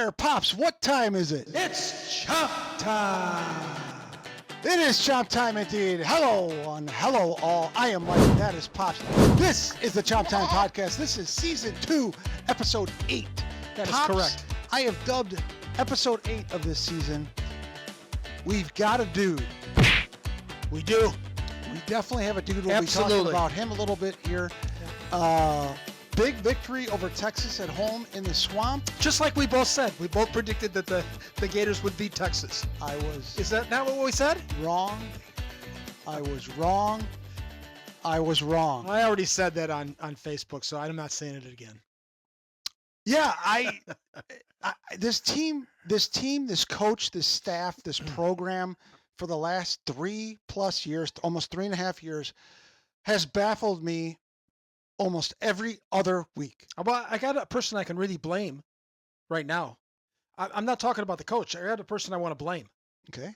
there, Pops. What time is it? It's Chomp time. It is Chomp time indeed. Hello all. I am Mike. That is Pops. This is the Chomp Time Podcast. This is Season 2, Episode 8. That is Pops, correct. I have dubbed Episode 8 of this season, We've Got a Dude. We do. We definitely have a dude. We'll Absolutely. be talking about him a little bit here. Big victory over Texas at home in the Swamp. Just like we both said. We both predicted that the Gators would beat Texas. Is that not what we said? Wrong. I was wrong. I already said that on Facebook, so I'm not saying it again. Yeah, this team, this coach, this staff, this program for the last 3+ years, almost 3.5 years, has baffled me almost every other week. Well, I got a person I can really blame right now. I'm not talking about the coach. I got a person I want to blame. Okay.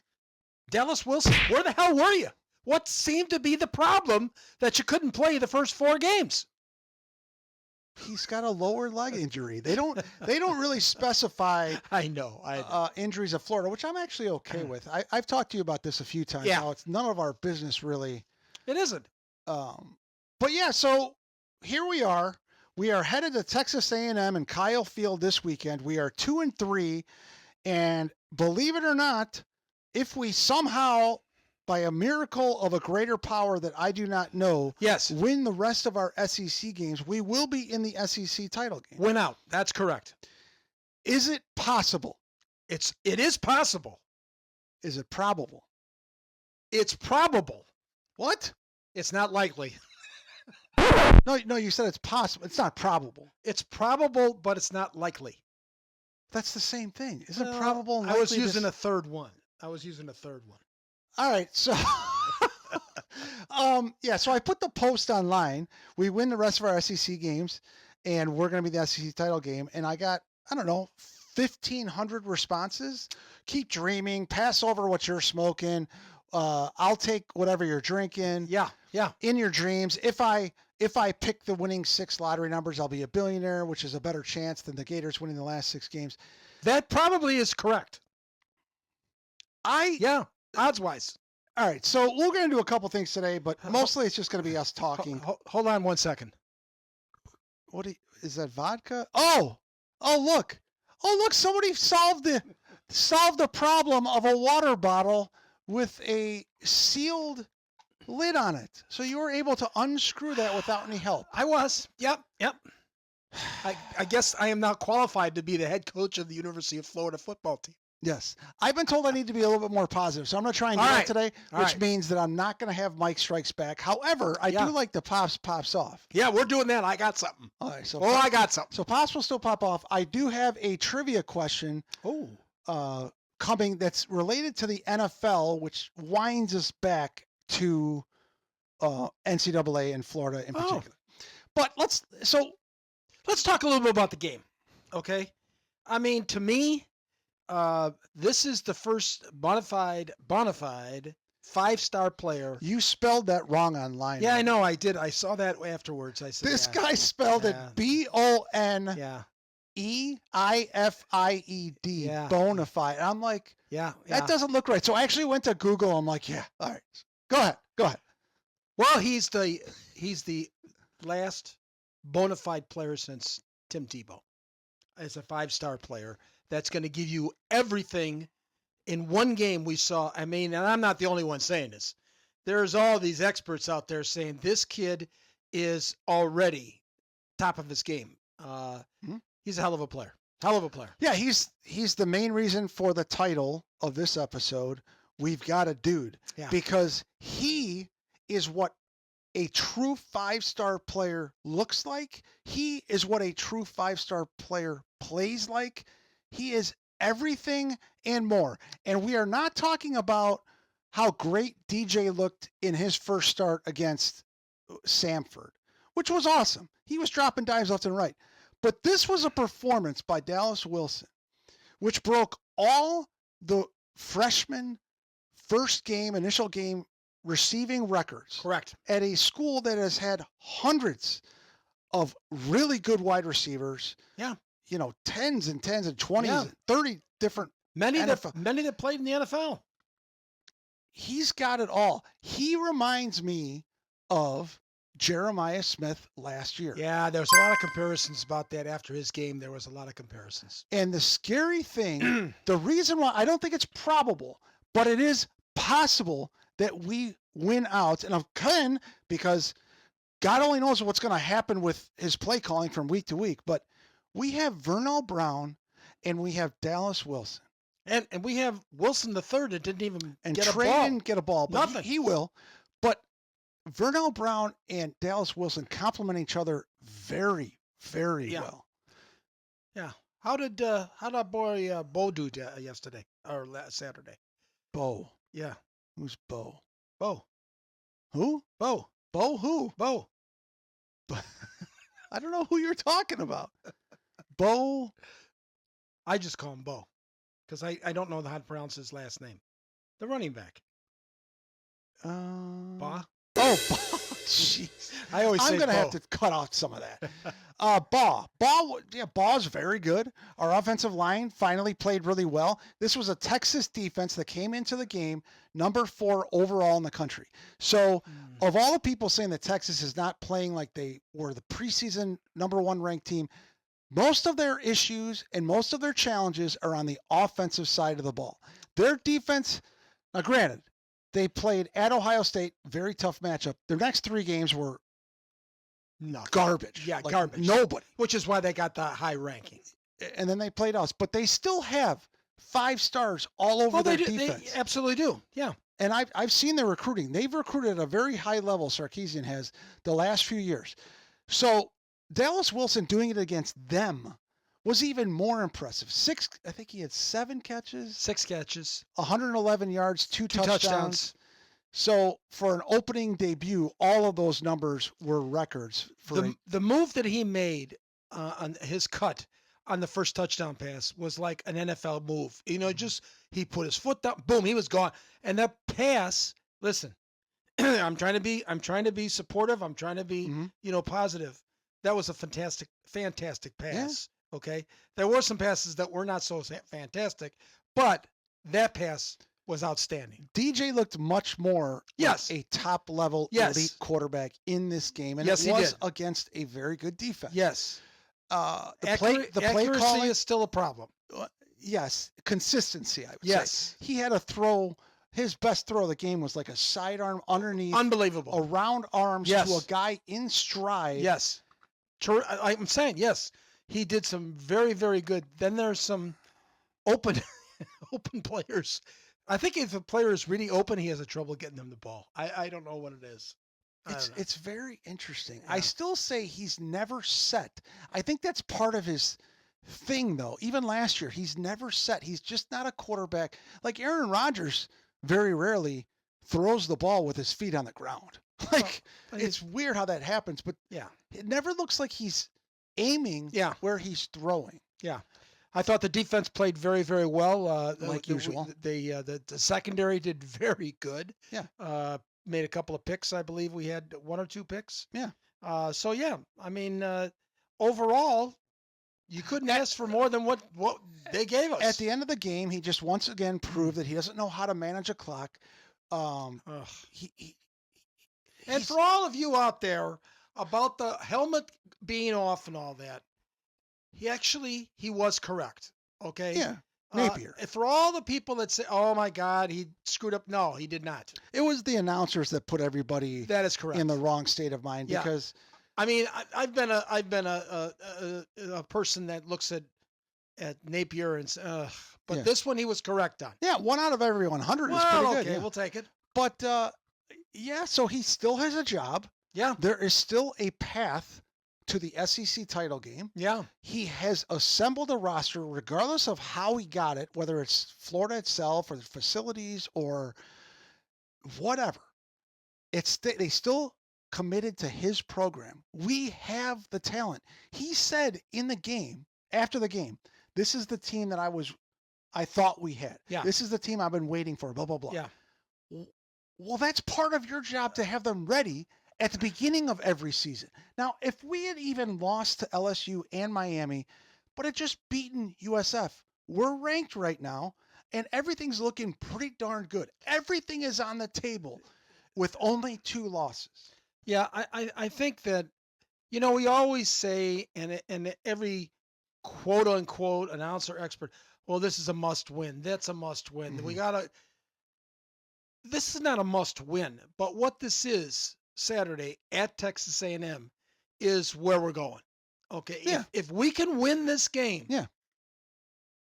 Dallas Wilson, where the hell were you? What seemed to be the problem that you couldn't play the first 4 games? He's got a lower leg injury. They don't really specify. I know. Injuries of Florida, which I'm actually okay with. I've talked to you about this a few times. Yeah. How it's none of our business really. It isn't. But yeah, so here we are. We are headed to Texas A&M and Kyle Field this weekend. We are 2-3, and believe it or not, if we somehow, by a miracle of a greater power that I do not know, Yes. win the rest of our SEC games, we will be in the SEC title game. Win out. That's correct. Is it possible? It is possible. Is it probable? It's probable. What? It's not likely. No, you said it's possible. It's not probable. It's probable, but it's not likely. That's the same thing. Isn't Well, probable and I was likely using the a third one. All right, so so I put the post online. We win the rest of our SEC games, and we're going to be the SEC title game. And I got, 1,500 responses. Keep dreaming. Pass over what you're smoking. I'll take whatever you're drinking. Yeah. In your dreams. If I pick the winning 6 lottery numbers, I'll be a billionaire, which is a better chance than the Gators winning the last 6 games. That probably is correct. Odds-wise. All right, so we're going to do a couple things today, but mostly it's just going to be us talking. Hold on 1 second. Is that vodka? Oh, look, somebody solved the problem of a water bottle with a sealed lid on it. So you were able to unscrew that without any help. I was. Yep. I guess I am not qualified to be the head coach of the University of Florida football team. Yes. I've been told I need to be a little bit more positive, so I'm going to try and do that today, which means that I'm not going to have Mike Strikes Back. However, I do like the pops off. Yeah, we're doing that. I got something. All right, so I got something. So pops will still pop off. I do have a trivia question coming that's related to the NFL, which winds us back to NCAA and Florida in particular. But let's talk a little bit about the game, okay? I mean, to me, this is the first bona fide 5-star player. You spelled that wrong online. Yeah, I know. I did. I saw that afterwards. I said this guy spelled it BONEIFIED. Yeah. Bona fide. I'm like, yeah, that doesn't look right. So I actually went to Google. I'm like, yeah, all right, go ahead. Well, he's the last bona fide player since Tim Tebow as a 5-star player. That's going to give you everything in one game we saw. I mean, and I'm not the only one saying this. There's all these experts out there saying this kid is already top of his game. He's a hell of a player. Yeah, he's the main reason for the title of this episode, We've Got a Dude. Yeah. Because he is what a true 5-star player looks like. He is what a true 5-star player plays like. He is everything and more. And we are not talking about how great DJ looked in his first start against Samford, which was awesome. He was dropping dimes left and right. But this was a performance by Dallas Wilson, which broke all the freshman initial game receiving records. Correct. At a school that has had hundreds of really good wide receivers. Yeah. 10s and 10s and 20s, Yeah. and 30 different Many NFL. that played in the NFL. He's got it all. He reminds me of Jeremiah Smith last year. Yeah, there was a lot of comparisons about that after his game. There was a lot of comparisons. And the scary thing, the reason why I don't think it's probable, but it is possible that we win out. And again, because God only knows what's going to happen with his play calling from week to week. But we have Vernell Brown and we have Dallas Wilson. And we have Wilson the third that didn't even get Trey a ball. didn't get a ball, but Nothing. he will. But Vernell Brown and Dallas Wilson complement each other very, very well. Yeah. How did our boy Bo do yesterday or Saturday? Bo. Yeah. Who's Bo? Bo. Who? Bo. Bo who? Bo. I don't know who you're talking about. Bo. I just call him Bo because I don't know how to pronounce his last name. The running back. Ba? Oh, Ba. Jeez. I always say I'm going to Bo. have to cut out some of that. Baw's very good. Our offensive line finally played really well. This was a Texas defense that came into the game number 4 overall in the country. So of all the people saying that Texas is not playing like they were the preseason number 1 ranked team, most of their issues and most of their challenges are on the offensive side of the ball. Their defense, now granted, they played at Ohio State, very tough matchup. Their next 3 games were garbage. Yeah, like garbage. Nobody. Which is why they got the high ranking. And then they played us. But they still have 5 stars all over their defense. They absolutely do. Yeah. And I've seen their recruiting. They've recruited at a very high level, Sarkisian has, the last few years. So Dallas Wilson doing it against them was even more impressive. I think he had 7 catches. 6 catches. 111 yards, 2 touchdowns. touchdowns. So for an opening debut, all of those numbers were records. For the move that he made on his cut on the first touchdown pass was like an NFL move. Just he put his foot down, boom, he was gone. And that pass, listen, I'm trying to be supportive. I'm trying to be, positive. That was a fantastic pass. Yeah. Okay. There were some passes that were not so fantastic, but that pass was outstanding. DJ looked much more like a top-level elite quarterback in this game, and it was against a very good defense. Yes. The play calling is still a problem. Yes. Consistency, I would say. He had a throw. His best throw of the game was like a sidearm underneath. Unbelievable. Around arms to a guy in stride. Yes. I'm saying, yes. He did some very, very good. Then there's some open players. I think if a player is really open, he has a trouble getting them the ball. I don't know what it is. It's very interesting. Yeah. I still say he's never set. I think that's part of his thing, though. Even last year, he's never set. He's just not a quarterback. Like Aaron Rodgers very rarely throws the ball with his feet on the ground. It's weird how that happens, but it never looks like he's aiming where he's throwing. Yeah. I thought the defense played very, very well. Like usual. The secondary did very good. Yeah. Made a couple of picks. I believe we had 1 or 2 picks. Yeah. I mean, overall, you couldn't ask for more than what they gave us. At the end of the game, he just once again proved that he doesn't know how to manage a clock. And for all of you out there about the helmet being off and all that, he was correct. Okay. Yeah. Napier. For all the people that say, "Oh my God, he screwed up," no, he did not. It was the announcers that put everybody that is correct in the wrong state of mind because. I mean, I've been a person that looks at Napier and but this one he was correct on. Yeah, 1 out of every 100 is pretty good. Okay, we'll take it. But so he still has a job. Yeah, there is still a path to the SEC title game. Yeah, he has assembled a roster, regardless of how he got it, whether it's Florida itself or the facilities or whatever. They still committed to his program. We have the talent. He said in the game, after the game, this is the team that I thought we had. Yeah. This is the team I've been waiting for, blah, blah, blah. Yeah. Well, that's part of your job to have them ready at the beginning of every season. Now, if we had even lost to LSU and Miami, but it just beaten USF. We're ranked right now, and everything's looking pretty darn good. Everything is on the table with only 2 losses. Yeah, I think that, we always say, and every quote unquote announcer expert, well, this is a must win. That's a must win. Mhm. This is not a must win, but what this is Saturday at Texas A&M is where we're going. Okay, Yeah. if we can win this game, Yeah.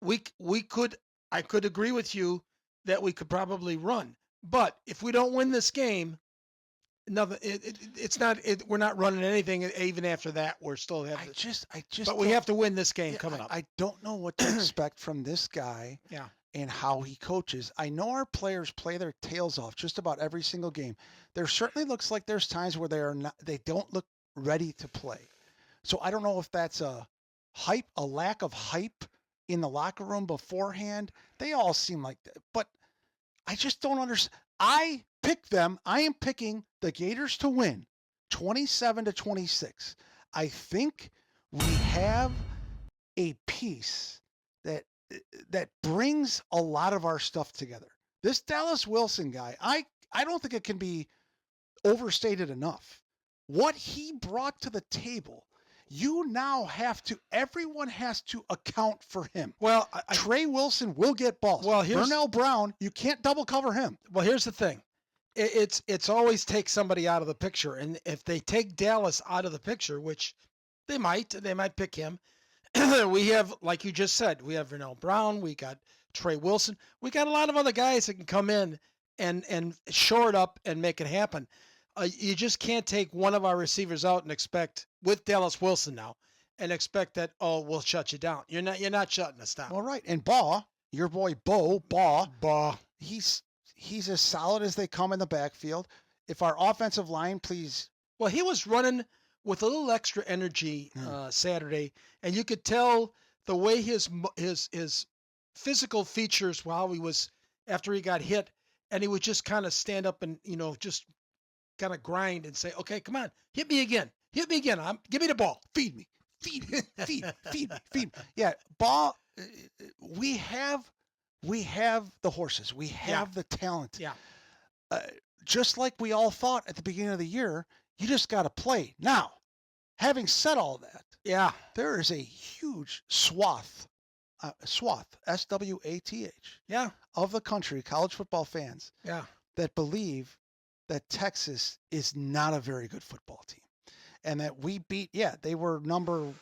we could. I could agree with you that we could probably run, but if we don't win this game, nothing. It's not. We're not running anything. Even after that, we're still have. I just But we don't- have to win this game yeah, coming up. I don't know what to expect from this guy Yeah. and how he coaches. I know our players play their tails off just about every single game. There certainly looks like there's times where they don't look ready to play. So I don't know if that's a lack of hype in the locker room beforehand. They all seem like that, but I just don't understand. I pick them. I am picking the Gators to win 27-26. I think we have a piece that that brings a lot of our stuff together. This Dallas Wilson guy, I don't think it can be overstated enough. What he brought to the table, everyone has to account for him. Well, Trey Wilson will get balls. Well, Burnell Brown, you can't double cover him. Well, here's the thing. It's always take somebody out of the picture, and if they take Dallas out of the picture, which they might pick him. We have, like you just said, we have Burnell Brown, we got Trey Wilson, we got a lot of other guys that can come in and shore it up and make it happen. You just can't take one of our receivers out and expect, with Dallas Wilson now, and expect that, oh, we'll shut you down. You're not shutting us down. All right, and Baugh, your boy Baugh, he's as solid as they come in the backfield. If our offensive line, please. Well, he was running with a little extra energy Saturday, and you could tell the way his physical features while he was after he got hit, and he would just kind of stand up and just kind of grind and say, "Okay, come on, hit me again. Give me the ball, feed me, feed me." Yeah, Ball. We have the horses. We have the talent. Yeah. Just like we all thought at the beginning of the year, you just got to play. Now, having said all that, there is a huge swath, SWATH, of the country, college football fans, that believe that Texas is not a very good football team, and that we beat. Yeah, they were number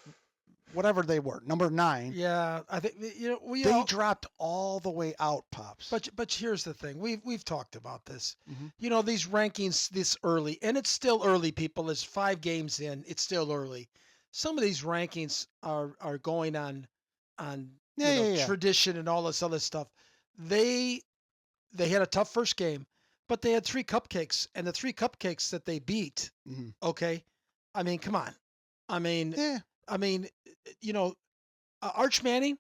9. Yeah, I think they dropped all the way out, Pops. But here's the thing: we've talked about this. Mm-hmm. These rankings this early, and it's still early. People, there's 5 games in. It's still early. Some of these rankings are going on tradition and all this other stuff. They had a tough first game, but they had 3 cupcakes, and the 3 cupcakes that they beat. Mm-hmm. Okay, I mean, come on. I mean, Arch Manning,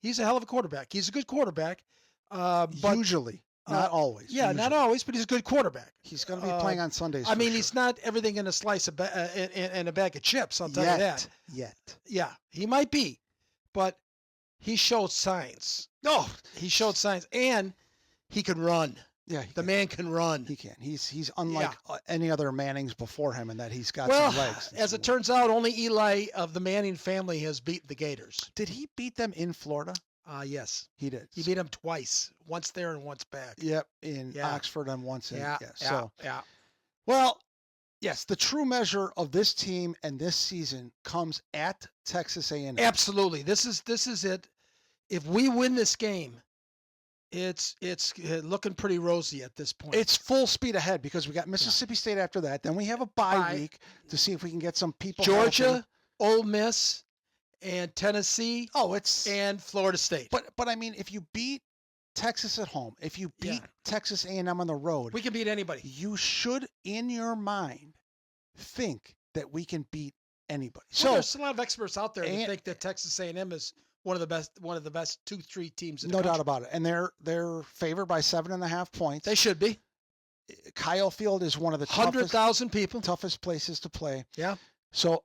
he's a hell of a quarterback. He's a good quarterback. But usually, not always. Yeah, usually. Not always, but he's a good quarterback. He's going to be playing on Sundays. I mean, sure. He's not everything in a slice of in a bag of chips. I'll tell you that. Yet. Yeah, he might be, but he showed signs. He showed signs, and he can run. Yeah, the man can run. He can. He's unlike any other Mannings before him in that he's got some legs. As it turns out, only Eli of the Manning family has beaten the Gators. Did he beat them in Florida? Yes. He did. He beat them twice. Once there and once back. Yep, in Oxford and once in. Yeah. Well, yes, the true measure of this team and this season comes at Texas A&M. Absolutely. This is it. If we win this game, it's looking pretty rosy at this point. It's full speed ahead because we got Mississippi State after that. Then we have a bye week to see if we can get some people. Georgia, Ole Miss, and Tennessee. And Florida State. But I mean, if you beat Texas at home, if you beat Texas A&M on the road, we can beat anybody. You should, in your mind, think that we can beat anybody. So there's a lot of experts out there that think that Texas A&M is one of the best 2-3 teams in the country. No doubt about it. And they're favored by 7.5 points. They should be. Kyle Field is one of the 100,000 people, toughest places to play. Yeah. So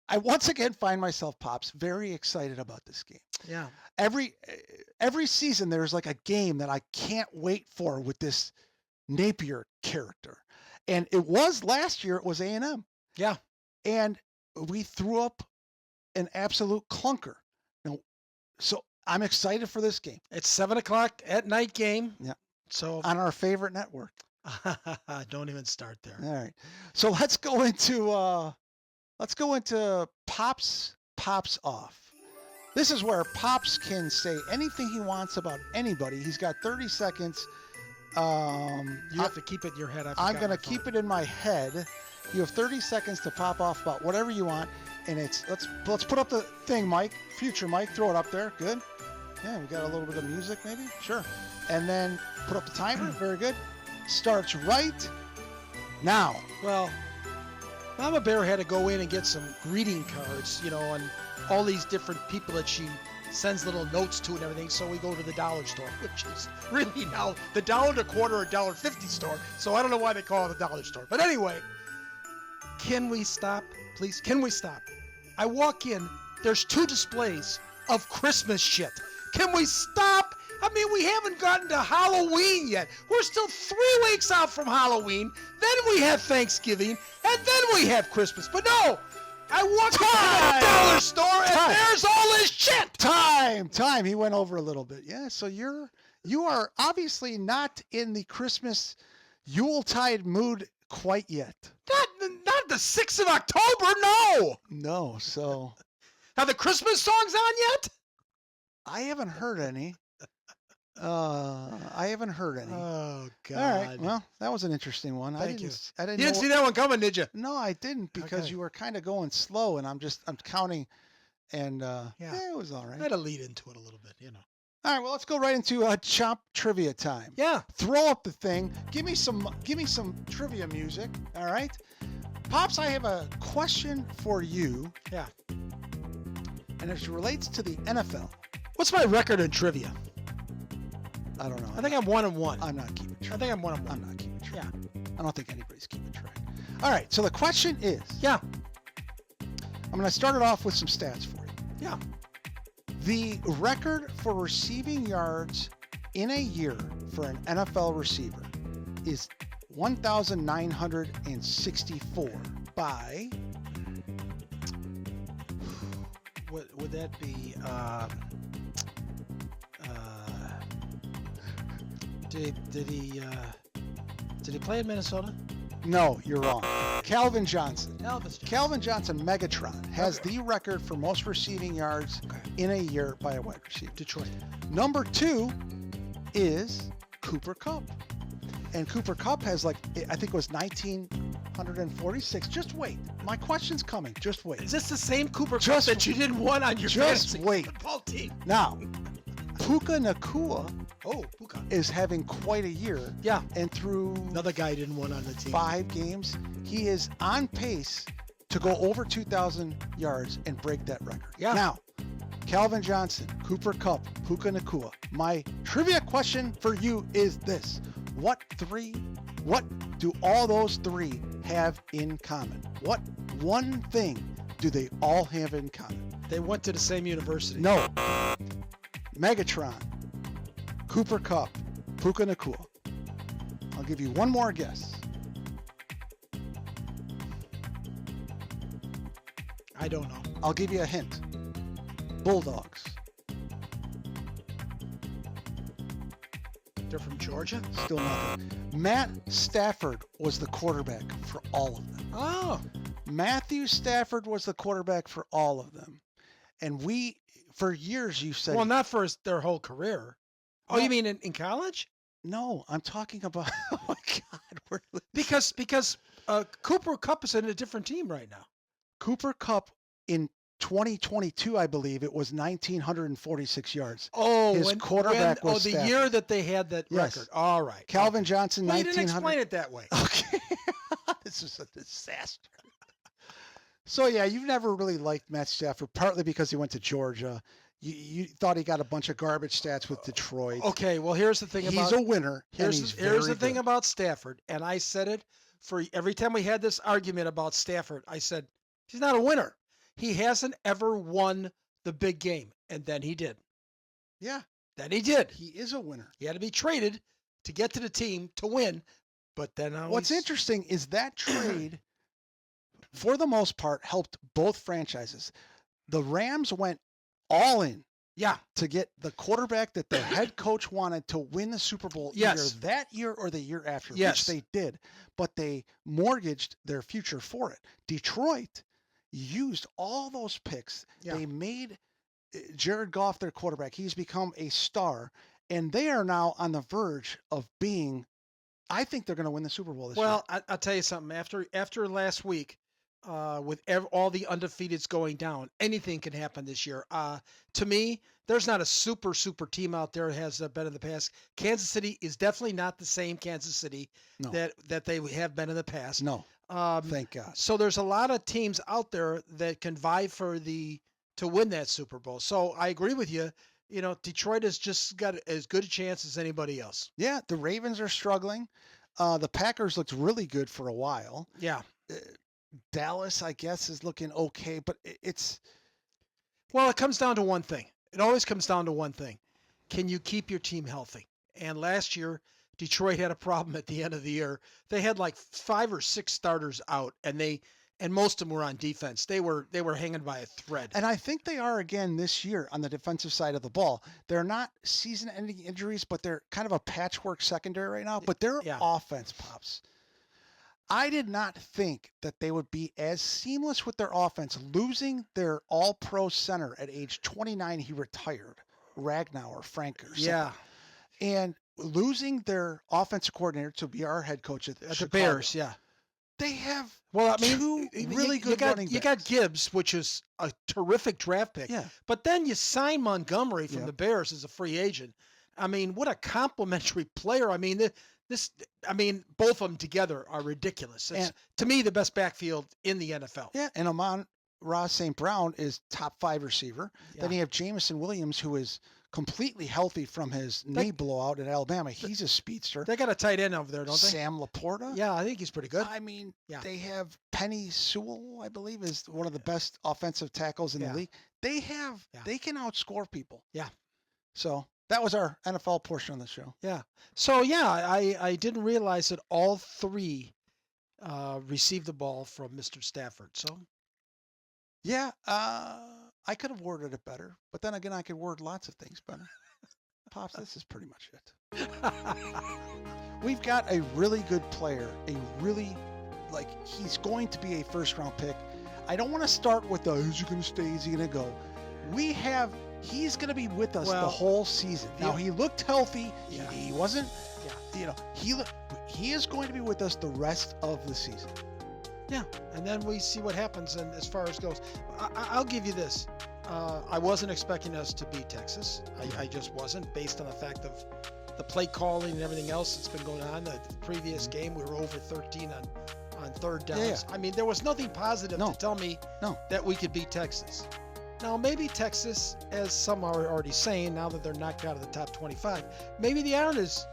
I once again find myself, Pops, very excited about this game. Yeah. Every season there's like a game that I can't wait for with this Napier character. And it was last year, it was A&M. Yeah. And we threw up an absolute clunker. Now, so I'm excited for this game. It's 7:00 at night game. Yeah. So On our favorite network. don't even start there. All right. So let's go into Pops Off. This is where Pops can say anything he wants about anybody. He's got 30 seconds. You have to keep it in your head. I'm going to keep it in my head. You have 30 seconds to pop off about whatever you want. And let's put up the thing, Mike. Future Mike, throw it up there. Good. Yeah, we got a little bit of music maybe. Sure. And then put up the timer. Very good. Starts right now. Well, Mama Bear had to go in and get some greeting cards, and all these different people that she sends little notes to and everything. So we go to the dollar store, which is really now the $1.25 or $1.50 store. So I don't know why they call it the dollar store. But anyway, can we stop, please? Can we stop? I walk in, there's 2 displays of Christmas shit. Can we stop? I mean, we haven't gotten to Halloween yet. We're still 3 weeks out from Halloween. Then we have Thanksgiving, and then we have Christmas. But no, I walk into the dollar store, and there's all this shit. Time. He went over a little bit. Yeah, so you are obviously not in the Christmas Yuletide mood quite yet. Not the 6th of October, no. No, so. Are the Christmas songs on yet? I haven't heard any. Oh, God. All right. Well, that was an interesting one. Thank you. I didn't You didn't see that one coming, did you? No, I didn't because Okay. you were kind of going slow, and I'm counting, and Yeah. it was all right. I had to lead into it a little bit, All right. Well, let's go right into Chomp trivia time. Yeah. Throw up the thing. Give me some trivia music. All right. Pops, I have a question for you. Yeah. And it relates to the NFL. What's my record in trivia? I don't know. I think I'm 1-1. I'm not keeping track. I think I'm 1-1. I'm not keeping track. Yeah. I don't think anybody's keeping track. All right. So the question is. Yeah. I'm going to start it off with some stats for you. Yeah. The record for receiving yards in a year for an NFL receiver is 1,964 by. What would that be? Did he play in Minnesota? No, you're wrong. Calvin Johnson. Elvis. Calvin Johnson, Megatron, has the record for most receiving yards in a year by a wide receiver. Detroit. Number 2 is Cooper Kupp. And Cooper Kupp has I think it was 1,946. Just wait. My question's coming. Just wait. Is this the same Cooper Kupp that you didn't want on your fantasy wait. football team? Now, Puka Nacua Oh, Puka. is having quite a year. Yeah. And through Another guy didn't want on the team. 5 games, he is on pace to go over 2,000 yards and break that record. Yeah. Now, Calvin Johnson, Cooper Kupp, Puka Nacua. My trivia question for you is this. What do all those 3 have in common? What one thing do they all have in common? They went to the same university. No. Megatron, Cooper Kupp, Puka Nacua. I'll give you one more guess. I don't know. I'll give you a hint. Bulldogs. They're from Georgia? Still nothing. Matt Stafford was the quarterback for all of them. Oh. Matthew Stafford was the quarterback for all of them. And for years, you said. Well, not for their whole career. Oh, Well- you mean in college? No, I'm talking about. Oh my God, Because Cooper Kupp is in a different team right now. Cooper Kupp in 2022, I believe it was 1,946 yards. Oh, His quarterback was the Stafford. year that they had that Yes. record. All right. Calvin Johnson, Well, you didn't 1,900. explain it that way. Okay. This is a disaster. So, yeah, you've never really liked Matt Stafford, partly because he went to Georgia. You thought he got a bunch of garbage stats with Detroit. Okay, well, here's the thing He's a winner. here's the thing about Stafford, and I said it for every time we had this argument about Stafford. I said he's not a winner. He hasn't ever won the big game, and then he did. Yeah, Then he did. he is a winner. He had to be traded to get to the team to win, but then now What's interesting is that trade, for the most part, helped both franchises. The Rams went all in Yeah, to get the quarterback that their head coach wanted to win the Super Bowl Yes. either that year or the year after, Yes. which they did, but they mortgaged their future for it. Detroit used all those picks. Yeah. They made Jared Goff their quarterback. He's become a star, and they are now on the verge of being, I think they're going to win the Super Bowl this year. well, I'll tell you something. After last week, with all the undefeateds going down, anything can happen this year. To me, there's not a super team out there that has been in the past. Kansas City is definitely not the same Kansas City No. that they have been in the past. No, Um, thank God. so there's a lot of teams out there that can vie to win that Super Bowl. So I agree with you. You know, Detroit has just got as good a chance as anybody else. Yeah, the Ravens are struggling. The Packers looked really good for a while. Yeah. Dallas, I guess, is looking okay, but it's Well, it comes down to one thing. It always comes down to one thing. Can you keep your team healthy? And last year, Detroit had a problem at the end of the year. They had like 5 or 6 starters out, and most of them were on defense. They were hanging by a thread. and I think they are again this year on the defensive side of the ball. They're not season-ending injuries, but they're kind of a patchwork secondary right now. But their Yeah. offense, Pops, I did not think that they would be as seamless with their offense, losing their all-pro center at age 29. He retired, Ragnow or Frank or something. Yeah. And losing their offensive coordinator to be our head coach at At the Chicago. Bears, yeah. They have Well, I mean, two really good running You got backs. Gibbs, which is a terrific draft pick. Yeah. But then you sign Montgomery from Yeah. the Bears as a free agent. I mean, what a complimentary player. I mean, both of them together are ridiculous. It's, And- to me, the best backfield in the NFL. Yeah, and Amon-Ra St. Brown is top 5 receiver. Yeah. Then you have Jamison Williams, who is completely healthy from his knee blowout at Alabama. He's a speedster. They got a tight end over there, don't they? Sam Laporta. Yeah, I think he's pretty good. I mean, Yeah. they have Penny Sewell, I believe, is one of the best offensive tackles in Yeah. the league. They can outscore people. Yeah. So that was our NFL portion of the show. Yeah. So, yeah, I didn't realize that all 3 received the ball from Mr. Stafford. So, Yeah, I could have worded it better, but then again, I could word lots of things better. Pops, this is pretty much it. We've got a really good player, he's going to be a first-round pick. I don't want to start with is he going to stay, is he going to go? He's going to be with us the Well, whole season. Now, yeah. he looked healthy. Yeah. He wasn't, Yeah. he is going to be with us the rest of the season. Yeah, and then we see what happens. And as far as goes, I'll give you this. I wasn't expecting us to beat Texas. I just wasn't, based on the fact of the play calling and everything else that's been going on. The previous game, we were over 13 on third downs. Yeah. I mean, there was nothing positive No. to tell me No. that we could beat Texas. Now, maybe Texas, as some are already saying, now that they're knocked out of the top 25, maybe they aren't as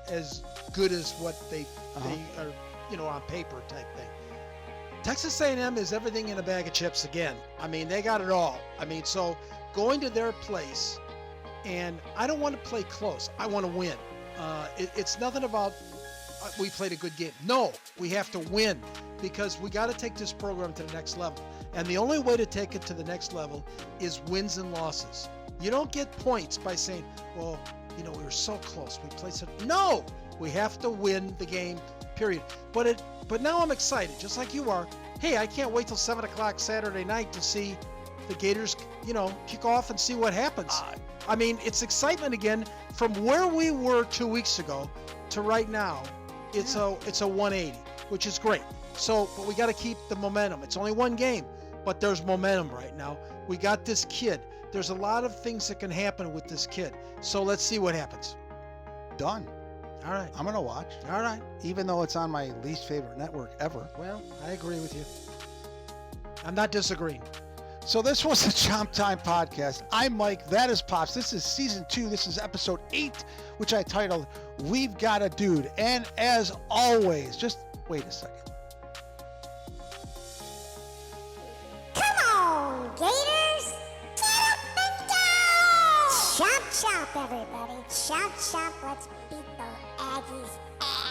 good as what they are, on paper type thing. Texas A&M is everything in a bag of chips again. I mean, they got it all. I mean, so going to their place, and I don't want to play close. I want to win. It's nothing about we played a good game. No, we have to win because we got to take this program to the next level. And the only way to take it to the next level is wins and losses. You don't get points by saying, well, we were so close. We played so. No, we have to win the game, period. But now I'm excited, just like you are. Hey, I can't wait till 7 o'clock Saturday night to see the Gators, kick off and see what happens. I mean, it's excitement again from where we were 2 weeks ago to right now. It's a 180, which is great. So, but we got to keep the momentum. It's only one game, but there's momentum right now. We got this kid. There's a lot of things that can happen with this kid. So let's see what happens. Done. All right. I'm going to watch, All right. even though it's on my least favorite network ever. Well, I agree with you. I'm not disagreeing. So this was the Chomp Time Podcast. I'm Mike. That is Pops. This is Season 2. This is Episode 8, which I titled, We've Got a Dude. And as always, just wait a second. Come on, Gator! chomp, everybody. Chomp, chomp. Let's beat the Aggies' ass.